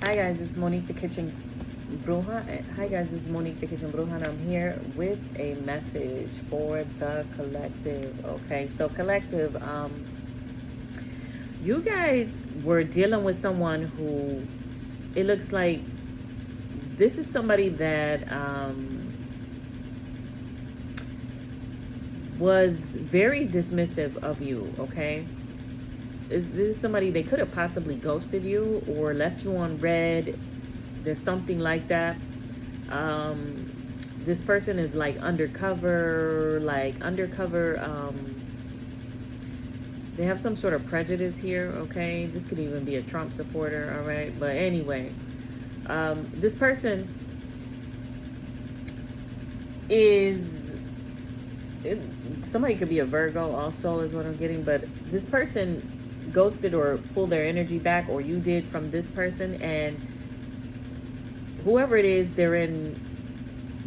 Hi guys, it's Monique the Kitchen Bruja. Hi guys, this is Monique the Kitchen Bruja, and I'm here with a message for the collective. Okay, so collective, you guys were dealing with someone who it looks like this is somebody that was very dismissive of you. Okay, this is somebody, they could have possibly ghosted you or left you on red. There's something like that. This person is like undercover, they have some sort of prejudice here. Okay, this could even be a Trump supporter. All right, but anyway, this person is somebody could be a Virgo also, is what I'm getting. But this person ghosted or pulled their energy back, or you did, from this person. And whoever it is, they're in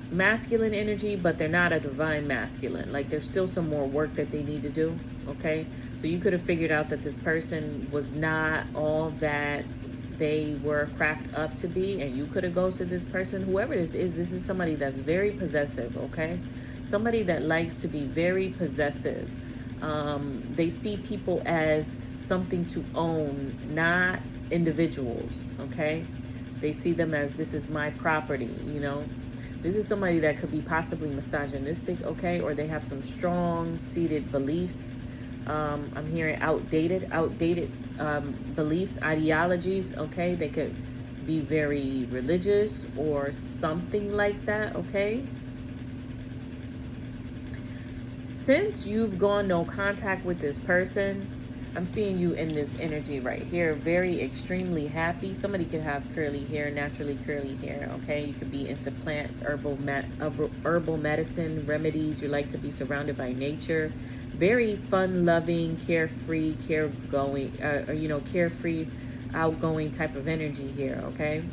masculine energy, but they're not a divine masculine. Like, there's still some more work that they need to do. Okay, so you could have figured out that this person was not all that they were cracked up to be, and you could have ghosted this person. Whoever this is somebody that's very possessive. Okay, somebody that likes to be very possessive. They see people as something to own, not individuals. Okay, they see them as, this is my property. This is somebody that could be possibly misogynistic. Okay, or they have some strong seated beliefs. I'm hearing outdated beliefs, ideologies. Okay, they could be very religious or something like that. Okay, since you've gone no contact with this person, I'm seeing you in this energy right here, very extremely happy. Somebody could have curly hair, naturally curly hair. Okay, you could be into plant herbal medicine remedies. You like to be surrounded by nature. Very fun loving, carefree, carefree, outgoing type of energy here. Okay,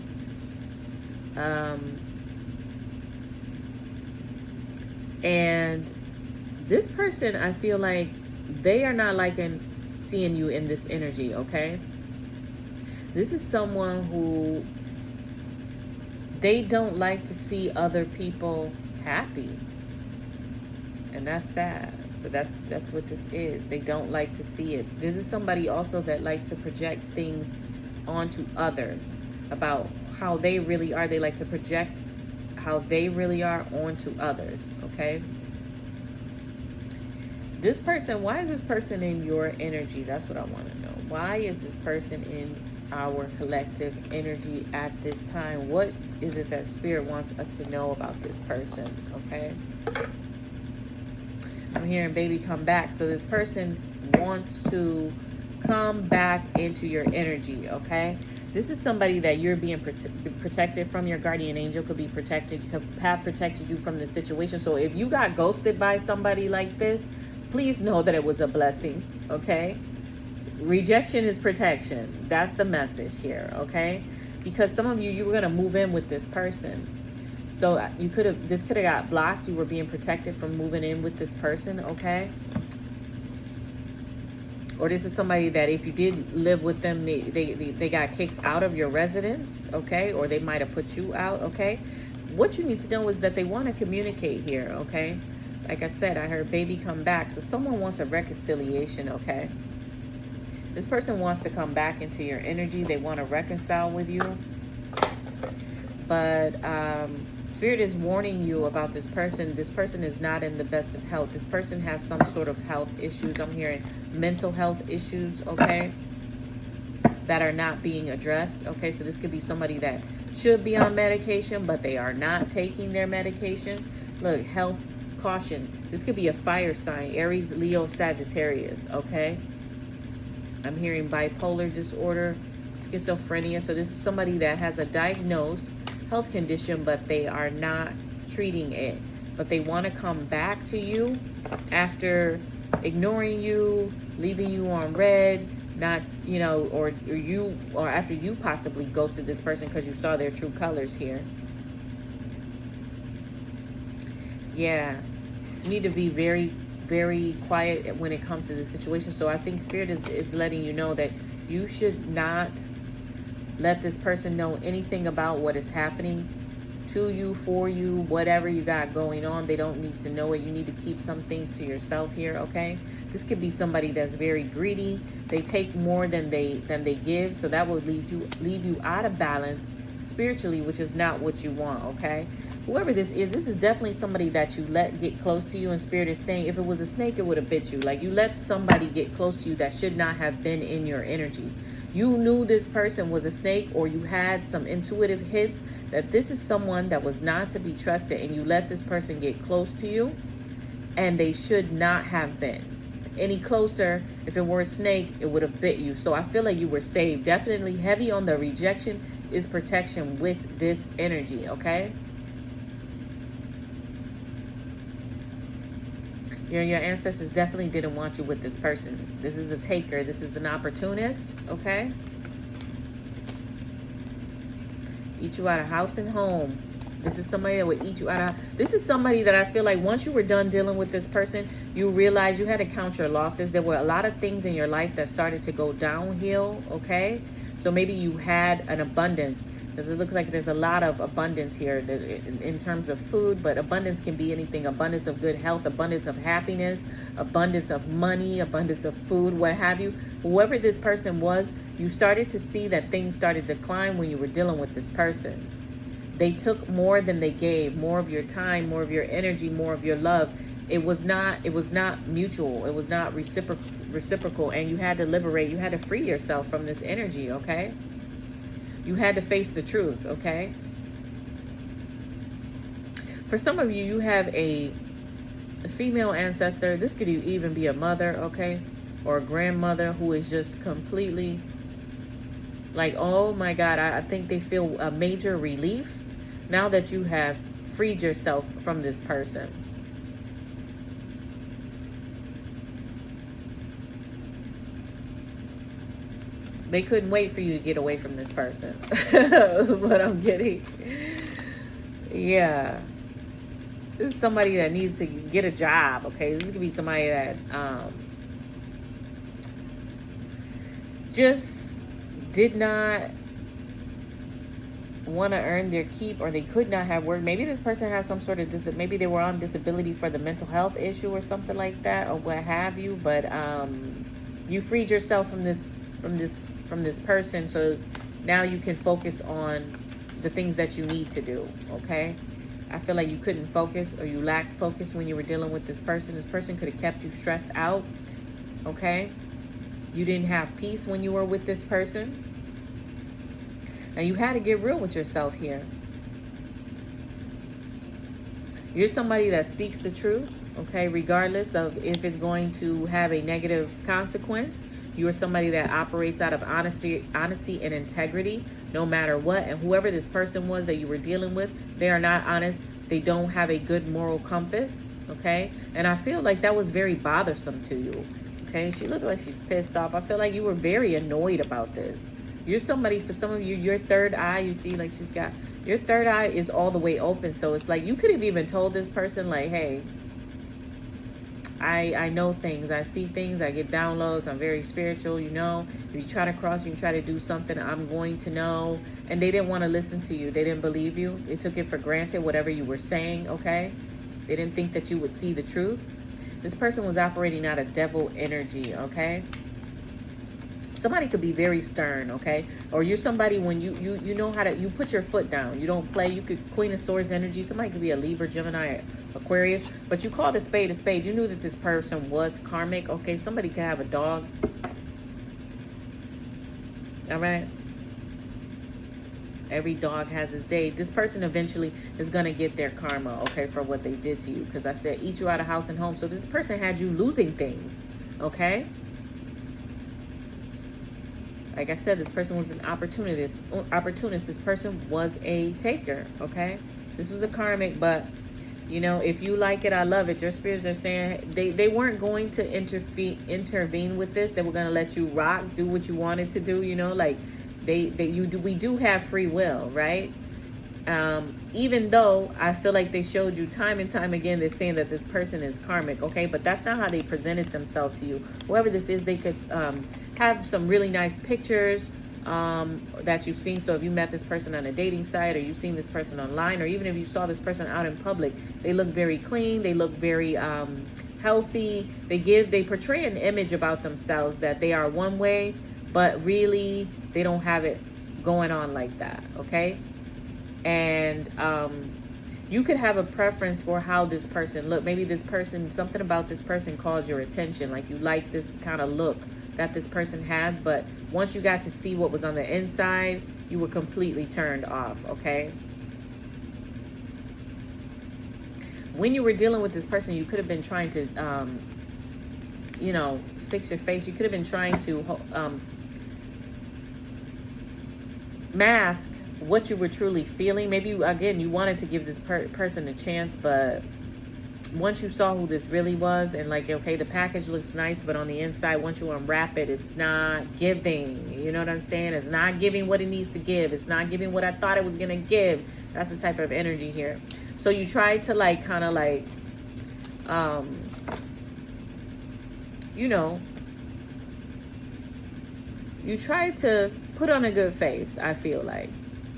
and this person, I feel like they are not liking seeing you in this energy. Okay, this is someone who, they don't like to see other people happy, and that's sad, but that's what this is. They don't like to see it. This is somebody also that likes to project things onto others about how they really are. They like to project how they really are onto others. Okay, this person, why is this person in your energy? That's what I want to know. Why is this person in our collective energy at this time? What is it that Spirit wants us to know about this person? Okay, I'm hearing baby come back. So this person wants to come back into your energy. Okay, this is somebody that you're being protected from. Your guardian angel could be protected, could have protected you from the situation. So if you got ghosted by somebody like this, please know that it was a blessing. Okay, rejection is protection. That's the message here. Okay, because some of you were going to move in with this person, so this could have got blocked. You were being protected from moving in with this person. Okay, or this is somebody that if you did live with them, they got kicked out of your residence. Okay, or they might have put you out. Okay, what you need to know is that they want to communicate here. Okay, like I said, I heard baby come back. So someone wants a reconciliation. Okay, this person wants to come back into your energy. They want to reconcile with you, but Spirit is warning you about this person. This person is not in the best of health. This person has some sort of health issues. I'm hearing mental health issues. Okay, that are not being addressed. Okay, so this could be somebody that should be on medication, but they are not taking their medication. Look, health caution. This could be a fire sign, Aries, Leo, Sagittarius. Okay, I'm hearing bipolar disorder, schizophrenia. So this is somebody that has a diagnosed health condition, but they are not treating it. But they want to come back to you after ignoring you, leaving you on red, not, or after you possibly ghosted this person because you saw their true colors here. Yeah, you need to be very, very quiet when it comes to this situation. So I think Spirit is letting you know that you should not let this person know anything about what is happening to you, for you, whatever you got going on. They don't need to know it. You need to keep some things to yourself here, okay? This could be somebody that's very greedy. They take more than they give, so that will leave you out of balance spiritually, which is not what you want, okay? Whoever this is definitely somebody that you let get close to you, and Spirit is saying if it was a snake, it would have bit you. Like, you let somebody get close to you that should not have been in your energy. You knew this person was a snake, or you had some intuitive hits that this is someone that was not to be trusted, and you let this person get close to you, and they should not have been any closer. If it were a snake, it would have bit you. So I feel like you were saved. Definitely heavy on the rejection is protection with this energy, okay? Your ancestors definitely didn't want you with this person. This is a taker. This is an opportunist, okay? Eat you out of house and home. This is somebody that would eat you out of... This is somebody that I feel like once you were done dealing with this person, you realized you had to count your losses. There were a lot of things in your life that started to go downhill, okay? So maybe you had an abundance, because it looks like there's a lot of abundance here in terms of food, but abundance can be anything. Abundance of good health, abundance of happiness, abundance of money, abundance of food, what have you. Whoever this person was, you started to see that things started to decline when you were dealing with this person. They took more than they gave, more of your time, more of your energy, more of your love. It was not mutual. It was not reciprocal, and you had to liberate. You had to free yourself from this energy, okay? You had to face the truth, okay? For some of you, you have a female ancestor. This could even be a mother, okay? Or a grandmother who is just completely like, oh my God, I think they feel a major relief now that you have freed yourself from this person. They couldn't wait for you to get away from this person. What I'm getting. Yeah. This is somebody that needs to get a job, okay? This could be somebody that just did not want to earn their keep, or they could not have work. Maybe this person has some sort of maybe they were on disability for the mental health issue or something like that, or what have you. But you freed yourself from this person, so now you can focus on the things that you need to do, okay? I feel like you couldn't focus, or you lacked focus when you were dealing with this person. This person could have kept you stressed out, okay? You didn't have peace when you were with this person. Now you had to get real with yourself here. You're somebody that speaks the truth, okay? Regardless of if it's going to have a negative consequence. You are somebody that operates out of honesty and integrity, no matter what. And whoever this person was that you were dealing with, they are not honest. They don't have a good moral compass, okay? And I feel like that was very bothersome to you, okay? She looked like she's pissed off. I feel like you were very annoyed about this. You're somebody, for some of you, your third eye, you see, like she's got, your third eye is all the way open. So it's like you could have even told this person, like, hey, I know things, I see things, I get downloads, I'm very spiritual, you know. If you try to cross, you try to do something, I'm going to know. And they didn't want to listen to you. They didn't believe you. They took it for granted, whatever you were saying, okay? They didn't think that you would see the truth. This person was operating out of devil energy, okay? Somebody could be very stern, okay? Or you're somebody when you know how to, you put your foot down. You don't play. You could, Queen of Swords energy. Somebody could be a Libra, Gemini, Aquarius. But you called a spade a spade. You knew that this person was karmic, okay? Somebody could have a dog. All right? Every dog has his day. This person eventually is going to get their karma, okay, for what they did to you. Because I said, eat you out of house and home. So this person had you losing things, okay? Like I said, this person was an opportunist. This person was a taker, okay? This was a karmic, but, you know, if you like it, I love it. Your spirits are saying they weren't going to intervene with this. They were going to let you rock, do what you wanted to do, you know? Like, we do have free will, right? Even though I feel like they showed you time and time again, they're saying that this person is karmic, okay? But that's not how they presented themselves to you. Whoever this is, they could have some really nice pictures that you've seen. So if you met this person on a dating site, or you've seen this person online, or even if you saw this person out in public, they look very clean, they look very healthy. They portray an image about themselves that they are one way, but really they don't have it going on like that, okay? And you could have a preference for how this person look. Maybe this person, something about this person calls your attention, like you like this kind of look that this person has, but once you got to see what was on the inside, you were completely turned off, okay? When you were dealing with this person, you could have been trying to, you know, fix your face. You could have been trying to mask what you were truly feeling. Maybe, again, you wanted to give this person a chance, but once you saw who this really was, and like, okay, the package looks nice, but on the inside, once you unwrap it, it's not giving. You know what I'm saying? It's not giving what it needs to give. It's not giving what I thought it was going to give. That's the type of energy here. So you try to like, kind of like, you know, you try to put on a good face, I feel like,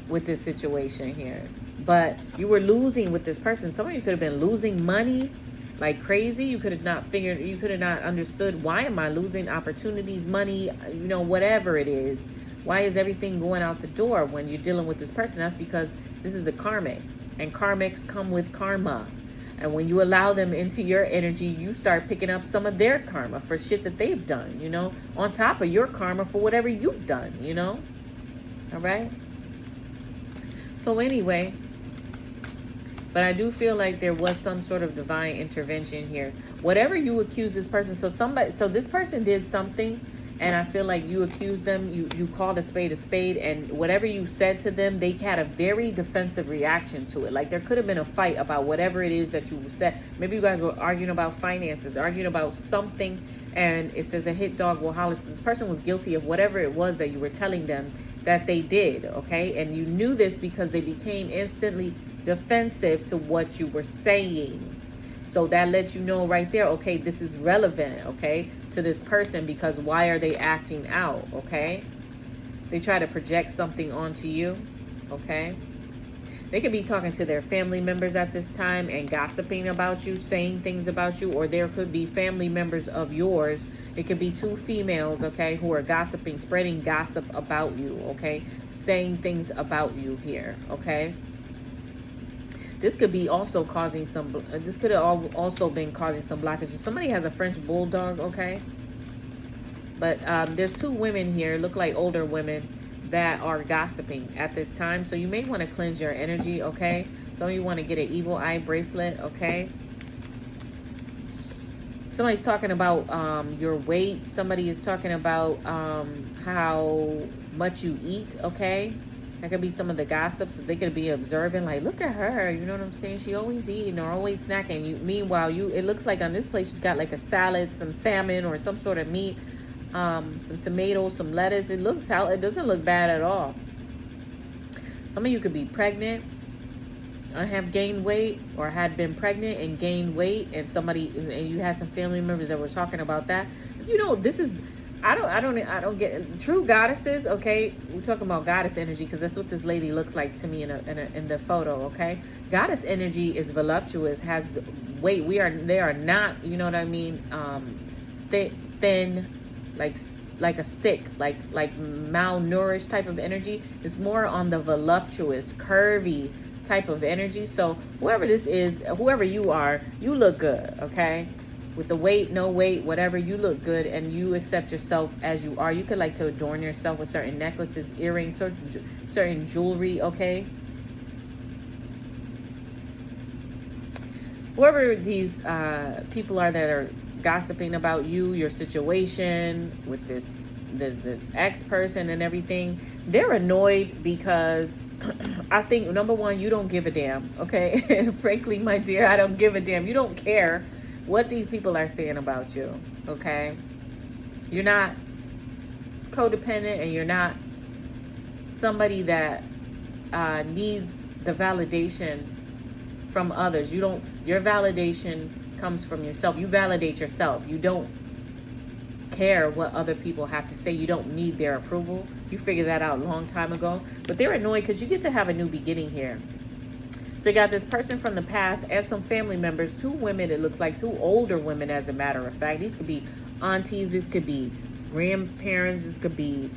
with this situation here. But you were losing with this person. Some of you could have been losing money like crazy. You could have not figured, you could have not understood, why am I losing opportunities, money, you know, whatever it is. Why is everything going out the door when you're dealing with this person? That's because this is a karmic, and karmics come with karma. And when you allow them into your energy, you start picking up some of their karma for shit that they've done, you know, on top of your karma for whatever you've done, you know. All right. So anyway, but I do feel like there was some sort of divine intervention here. Whatever you accuse this person, so this person did something, and I feel like you accused them, you called a spade, and whatever you said to them, they had a very defensive reaction to it. Like there could have been a fight about whatever it is that you said. Maybe you guys were arguing about finances, arguing about something, and it says a hit dog will holler. So this person was guilty of whatever it was that you were telling them that they did, okay? And you knew this because they became instantly defensive to what you were saying. So that lets you know right there, okay, this is relevant, okay, to this person, because why are they acting out, okay? They try to project something onto you, okay? They could be talking to their family members at this time and gossiping about you, saying things about you, or there could be family members of yours. It could be two females, okay, who are gossiping, spreading gossip about you, okay, saying things about you here, okay? This could be also causing some, this could have also been causing some blockages. Somebody has a French bulldog, okay? But there's two women here, look like older women, that are gossiping at this time. So you may want to cleanse your energy, okay? Some of you want to get an evil eye bracelet, okay? Somebody's talking about your weight. Somebody is talking about how much you eat, okay? That could be some of the gossips. They could be observing, like, look at her, you know what I'm saying? She always eating or always snacking. Meanwhile, it looks like on this place she's got like a salad, some salmon or some sort of meat, some tomatoes, some lettuce. It doesn't look bad at all. Some of you could be pregnant, have gained weight, or had been pregnant and gained weight, and you had some family members that were talking about that. You know, this is, I don't get true goddesses, okay? We're talking about goddess energy because that's what this lady looks like to me in the photo, okay? Goddess energy is voluptuous, has weight. They are not, you know what I mean, thin, like a stick, like malnourished type of energy. It's more on the voluptuous, curvy type of energy. So whoever this is, whoever you are, you look good, okay? With the weight, no weight, whatever, you look good, and you accept yourself as you are. You could like to adorn yourself with certain necklaces, earrings, certain jewelry, okay? Whoever these people are that are gossiping about you, your situation with this ex person and everything, they're annoyed because I think, number one, you don't give a damn, okay? Frankly, my dear, I don't give a damn. You don't care what these people are saying about you, okay? You're not codependent, and you're not somebody that needs the validation from others. Your validation comes from yourself. You validate yourself. You don't care what other people have to say. You don't need their approval. You figured that out a long time ago. But they're annoyed because you get to have a new beginning here. So you got this person from the past and some family members, 2 women, it looks like 2 older women, as a matter of fact. These could be aunties, this could be grandparents, this could be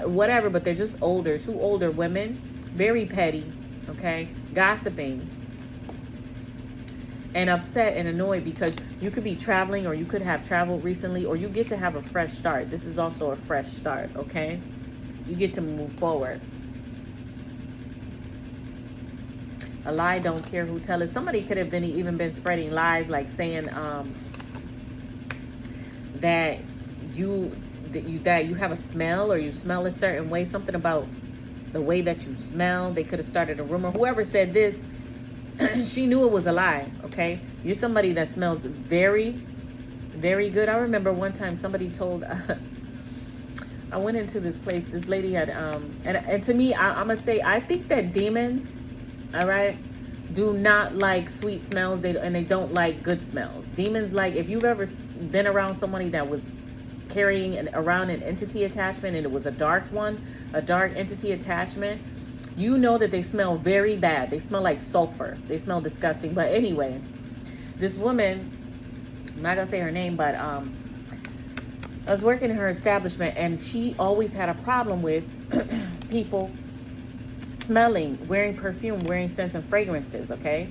whatever, but they're just older. 2 older women, very petty, okay, gossiping, and upset and annoyed because you could be traveling, or you could have traveled recently, or you get to have a fresh start. This is also a fresh start, okay? You get to move forward. A lie, don't care who tell it. Somebody could have even been spreading lies, like saying that you have a smell, or you smell a certain way, something about the way that you smell. They could have started a rumor. Whoever said this, she knew it was a lie, okay? You're somebody that smells very, very good. I remember one time somebody told, I went into this place, this lady had, and to me, I'm going to say, I think that demons, all right, do not like sweet smells, and they don't like good smells. Demons like, if you've ever been around somebody that was carrying around an entity attachment, and it was a dark one, a dark entity attachment, you know that they smell very bad. They smell like sulfur. They smell disgusting. But anyway, this woman, I'm not gonna say her name, but I was working in her establishment, and she always had a problem with people smelling, wearing perfume, wearing scents and fragrances, okay?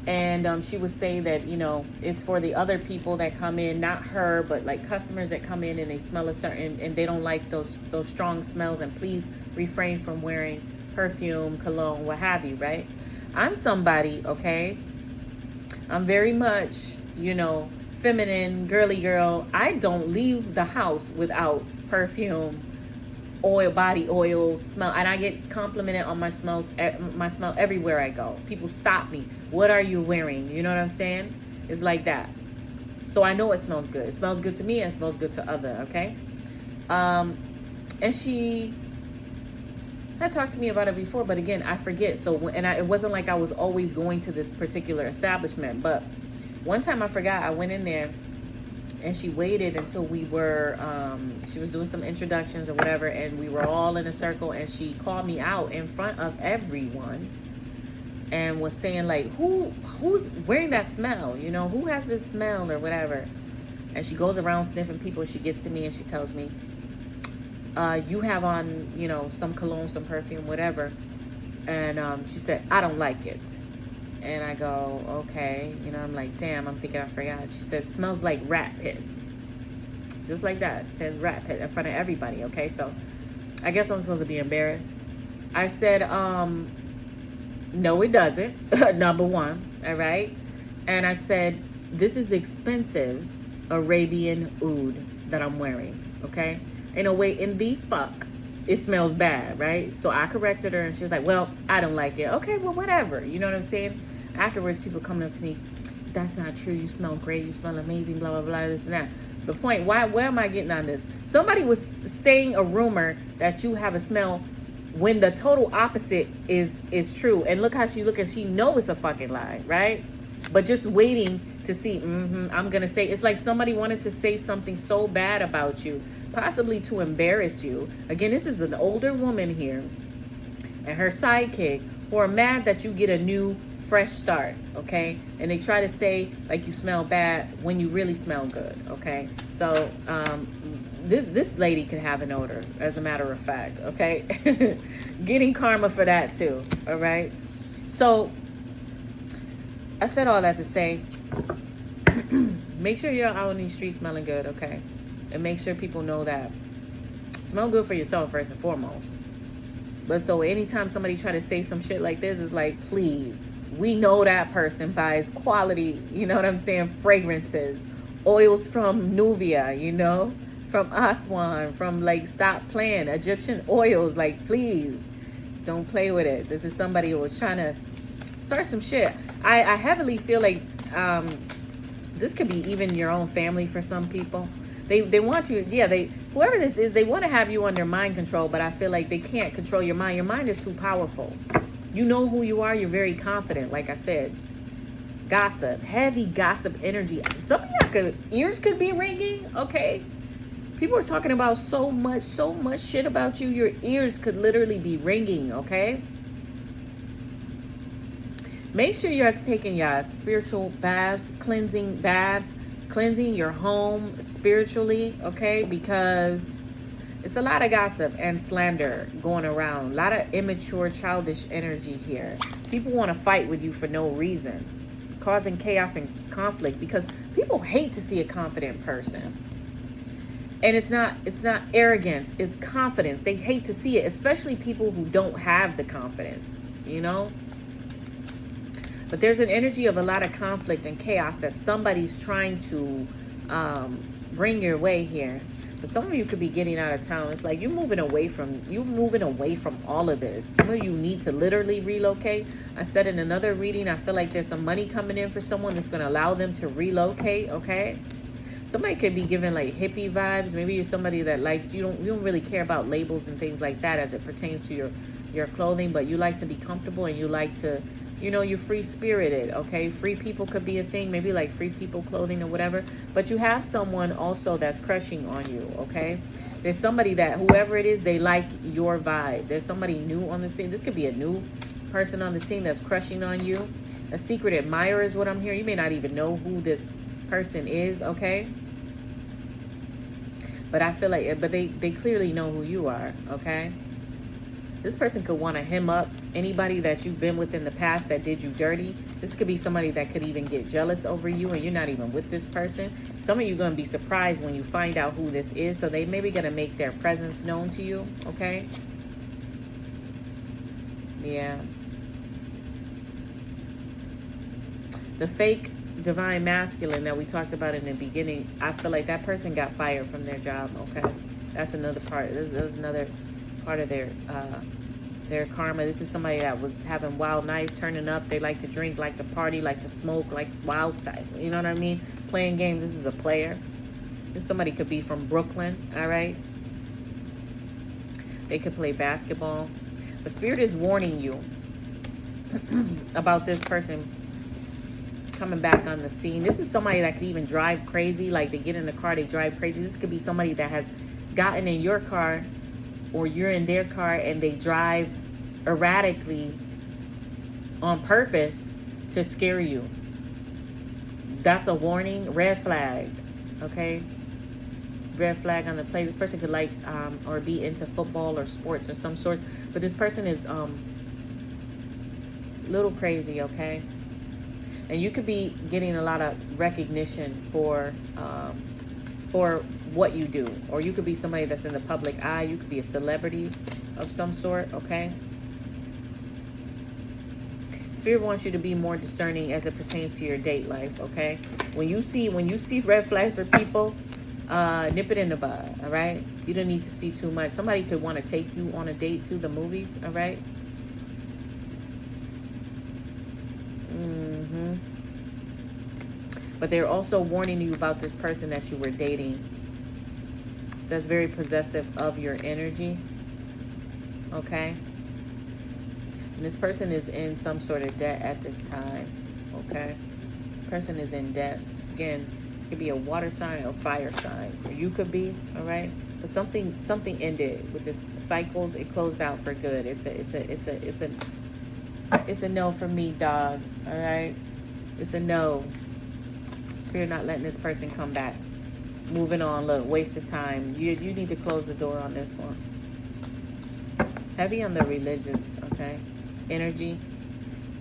And she would say that, you know, it's for the other people that come in, not her, but like customers that come in and they smell a certain, and they don't like those strong smells, and please refrain from wearing perfume, cologne, what have you, right? I'm somebody, okay? I'm very much, you know, feminine, girly girl. I don't leave the house without perfume, oil, body oils, smell, and I get complimented on my smell everywhere I go. People stop me. What are you wearing? You know what I'm saying? It's like that. So I know it smells good. It smells good to me, and it smells good to other, okay? And she had talked to me about it before, but again, I forget. So, it wasn't like I was always going to this particular establishment, but one time I forgot. I went in there, and she waited until we were, she was doing some introductions or whatever, and we were all in a circle, and she called me out in front of everyone and was saying, like, who's wearing that smell? You know, who has this smell or whatever? And she goes around sniffing people. She gets to me and she tells me, you have on, you know, some cologne, some perfume, whatever. And she said, I don't like it. And I go, okay. You know, I'm like, damn, I'm thinking I forgot. She said, smells like rat piss. Just like that. It says rat piss in front of everybody, okay? So I guess I'm supposed to be embarrassed. I said, no, it doesn't. Number one, all right? And I said, this is expensive Arabian oud that I'm wearing, okay? In a way, in the fuck, it smells bad, right? So I corrected her, and she was like, well, I don't like it. Okay, well, whatever. You know what I'm saying? Afterwards, people coming up to me, that's not true. You smell great. You smell amazing, blah, blah, blah, this and that. The point, where am I getting on this? Somebody was saying a rumor that you have a smell when the total opposite is true. And look how she looking. She knows it's a fucking lie, right? But just waiting to see, I'm going to say, it's like somebody wanted to say something so bad about you, possibly to embarrass you. Again, this is an older woman here and her sidekick who are mad that you get a new, fresh start, okay? And they try to say, like, you smell bad when you really smell good, okay? So, this lady could have an odor, as a matter of fact, okay? Getting karma for that, too, all right? So, I said all that to say, make sure you're out on these streets smelling good, okay? And make sure people know that. Smell good for yourself first and foremost. But so anytime somebody try to say some shit like this, it's like, please, we know that person buys quality, you know what I'm saying, fragrances, oils from Nubia, you know, from Aswan, from, like, stop playing, Egyptian oils, like, please, don't play with it. This is somebody who was trying to start some shit. I heavily feel like this could be even your own family for some people. They want you, whoever this is, they want to have you under mind control, but I feel like they can't control your mind. Your mind is too powerful. You know who you are. You're very confident, like I said. Gossip, heavy gossip energy. Some of your ears could be ringing, okay? People are talking about so much shit about you. Your ears could literally be ringing, okay? Make sure you're taking your spiritual baths, cleansing your home spiritually, okay? Because it's a lot of gossip and slander going around. A lot of immature, childish energy here. People want to fight with you for no reason, causing chaos and conflict because people hate to see a confident person. And it's not arrogance, it's confidence. They hate to see it, especially people who don't have the confidence, you know? But there's an energy of a lot of conflict and chaos that somebody's trying to bring your way here. But some of you could be getting out of town. It's like you're moving away from all of this. Some of you need to literally relocate. I said in another reading, I feel like there's some money coming in for someone that's going to allow them to relocate, okay? Somebody could be giving like hippie vibes. Maybe you're somebody that likes, you don't really care about labels and things like that as it pertains to your clothing, but you like to be comfortable and you like to, you know, you're free spirited, okay? Free people could be a thing, maybe like free people clothing or whatever. But you have someone also that's crushing on you, okay? There's somebody that, whoever it is, they like your vibe. There's somebody new on the scene. This could be a new person on the scene that's crushing on you. A secret admirer is what I'm hearing. You may not even know who this person is, okay? But I feel like, but they clearly know who you are, okay? This person could want to hem up anybody that you've been with in the past that did you dirty. This could be somebody that could even get jealous over you and you're not even with this person. Some of you are going to be surprised when you find out who this is. So they maybe going to make their presence known to you, okay? Yeah. The fake divine masculine that we talked about in the beginning, I feel like that person got fired from their job, okay? That's another part. That's another part of their karma. This is somebody that was having wild nights, turning up. They like to drink, like to party, like to smoke, like wild side. You know what I mean? Playing games. This is a player. This somebody could be from Brooklyn, all right? They could play basketball. The spirit is warning you about this person coming back on the scene. This is somebody that could even drive crazy. Like they get in the car, they drive crazy. This could be somebody that has gotten in your car or you're in their car and they drive erratically on purpose to scare you. That's a warning. Red flag, okay? Red flag on the play. This person could like or be into football or sports or some sort, but this person is a little crazy, okay? And you could be getting a lot of recognition for what you do. Or you could be somebody that's in the public eye. You could be a celebrity of some sort, okay? Spirit wants you to be more discerning as it pertains to your date life, okay? When you see red flags for people, nip it in the bud, all right? You don't need to see too much. Somebody could want to take you on a date to the movies, all right? But they're also warning you about this person that you were dating that's very possessive of your energy, okay? And this person is in some sort of debt at this time, okay? Person is in debt. Again, this could be a water sign or fire sign, or you could be, all right? But something ended with this cycles. It closed out for good. It's a no for me, dog. All right, it's a no. Spirit not letting this person come back. Moving on. Look, waste of time. You need to close the door on this one. Heavy on the religious, okay? Energy,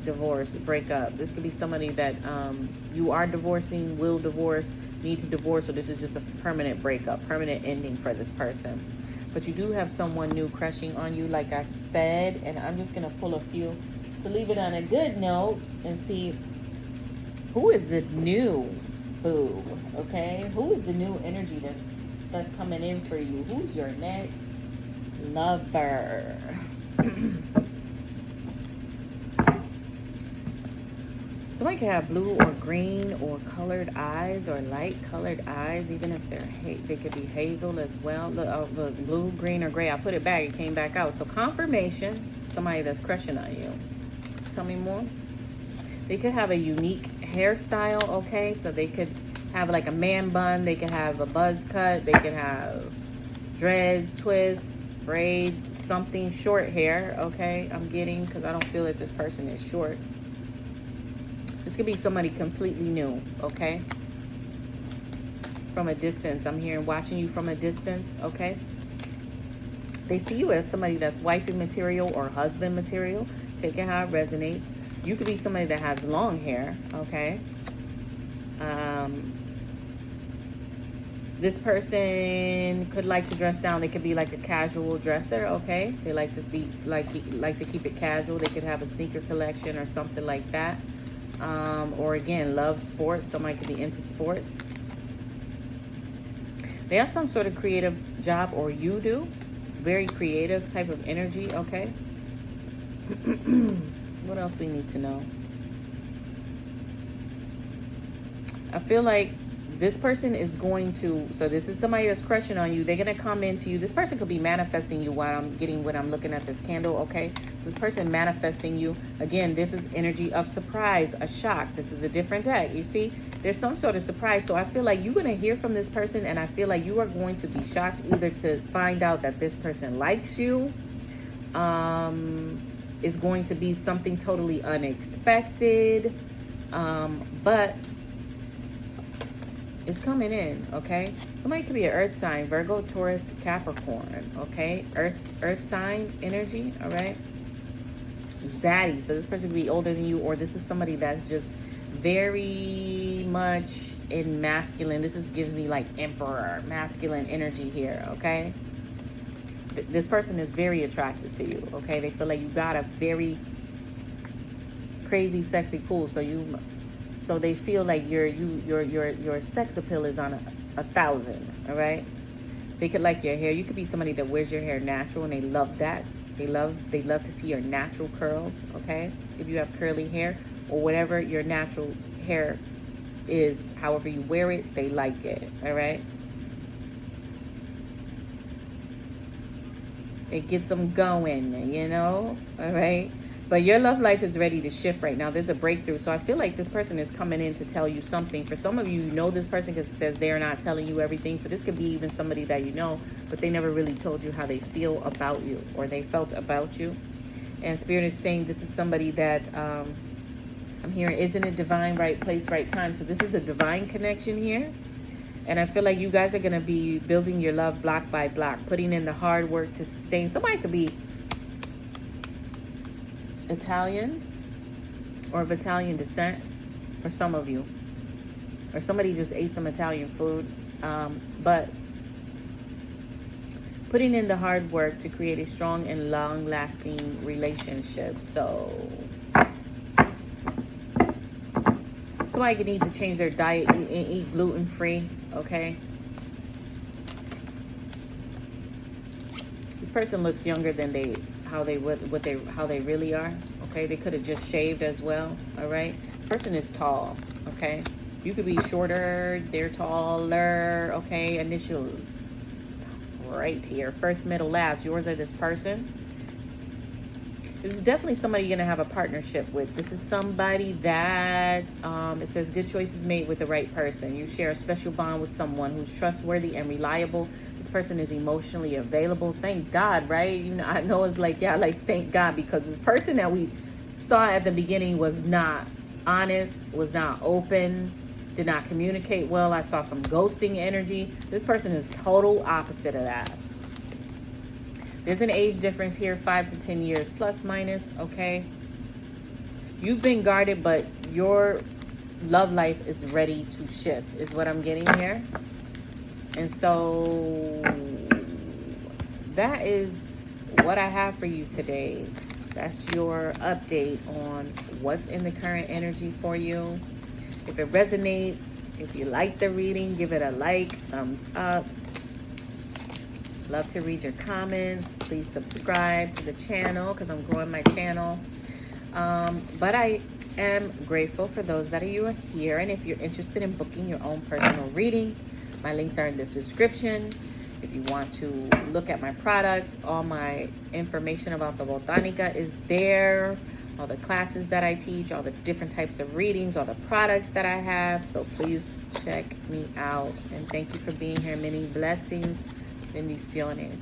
divorce, break up. This could be somebody that you are divorcing, will divorce, need to divorce, or this is just a permanent breakup, permanent ending for this person. But you do have someone new crushing on you, like I said, and I'm just going to pull a few to leave it on a good note and see who is the new boo, okay? Who is the new energy that's coming in for you? Who's your next lover? Somebody could have blue or green or colored eyes or light colored eyes, even if they could be hazel as well. Look, blue, green, or gray. I put it back, it came back out. So confirmation, somebody that's crushing on you. Tell me more. They could have a unique hairstyle, okay? So they could have like a man bun. They can have a buzz cut. They can have dreads, twists, braids, something short hair. Okay, I'm getting, because I don't feel that this person is short. This could be somebody completely new. Okay, from a distance. I'm hearing watching you from a distance. Okay, they see you as somebody that's wifey material or husband material. Take it how it resonates. You could be somebody that has long hair. Okay. This person could like to dress down. They could be like a casual dresser. Okay, they like to be like to keep it casual. They could have a sneaker collection or something like that. Or again, love sports. Somebody could be into sports. They have some sort of creative job, or you do. Very creative type of energy. Okay. What else we need to know? I feel like this person is going to, so this is somebody that's crushing on you. They're going to come into you. This person could be manifesting you while I'm getting, when I'm looking at this candle, okay? This person manifesting you. Again, this is energy of surprise, a shock. This is a different deck. You see, there's some sort of surprise. So I feel like you're going to hear from this person, and I feel like you are going to be shocked either to find out that this person likes you, is going to be something totally unexpected, but it's coming in, okay? Somebody could be an earth sign, Virgo, Taurus, Capricorn, okay? Earth sign energy, all right? Zaddy, so this person could be older than you, or this is somebody that's just very much in masculine. This gives me like emperor, masculine energy here, okay? This person is very attracted to you, okay? They feel like you got a very crazy, sexy pull. So they feel like your sex appeal is on a 1,000, all right? They could like your hair. You could be somebody that wears your hair natural, and they love that. They love to see your natural curls, okay? If you have curly hair or whatever your natural hair is, however you wear it, they like it, all right? It gets them going, you know, all right? But your love life is ready to shift right now. There's a breakthrough. So I feel like this person is coming in to tell you something. For some of you, you know this person because it says they're not telling you everything. So this could be even somebody that you know, but they never really told you how they feel about you, or they felt about you. And Spirit is saying this is somebody that I'm hearing isn't a divine, right place, right time. So this is a divine connection here. And I feel like you guys are going to be building your love block by block, putting in the hard work to sustain. Somebody could be Italian or of Italian descent for some of you. Or somebody just ate some Italian food. But putting in the hard work to create a strong and long-lasting relationship. So somebody could need to change their diet and eat gluten-free, okay? This person looks younger than how they really are, okay? They could have just shaved as well, all right? Person is tall, okay? You could be shorter, they're taller, okay? Initials right here, first, middle, last. Yours are this person. This is definitely somebody you're going to have a partnership with. This is somebody that, it says good choices made with the right person. You share a special bond with someone who's trustworthy and reliable. This person is emotionally available. Thank God, right? You know, I know it's like, yeah, like thank God, because this person that we saw at the beginning was not honest, was not open, did not communicate well. I saw some ghosting energy. This person is total opposite of that. There's an age difference here, 5 to 10 years, plus, minus, okay? You've been guarded, but your love life is ready to shift, is what I'm getting here. And so that is what I have for you today. That's your update on what's in the current energy for you. If it resonates, if you like the reading, give it a like, thumbs up. Love to read your comments. Please subscribe to the channel because I'm growing my channel. But I am grateful for those that are here. And if you're interested in booking your own personal reading, my links are in this description. If you want to look at my products, all my information about the Botanica is there. all the classes that I teach, all the different types of readings, all the products that I have. So please check me out. And thank you for being here. Many blessings. Bendiciones.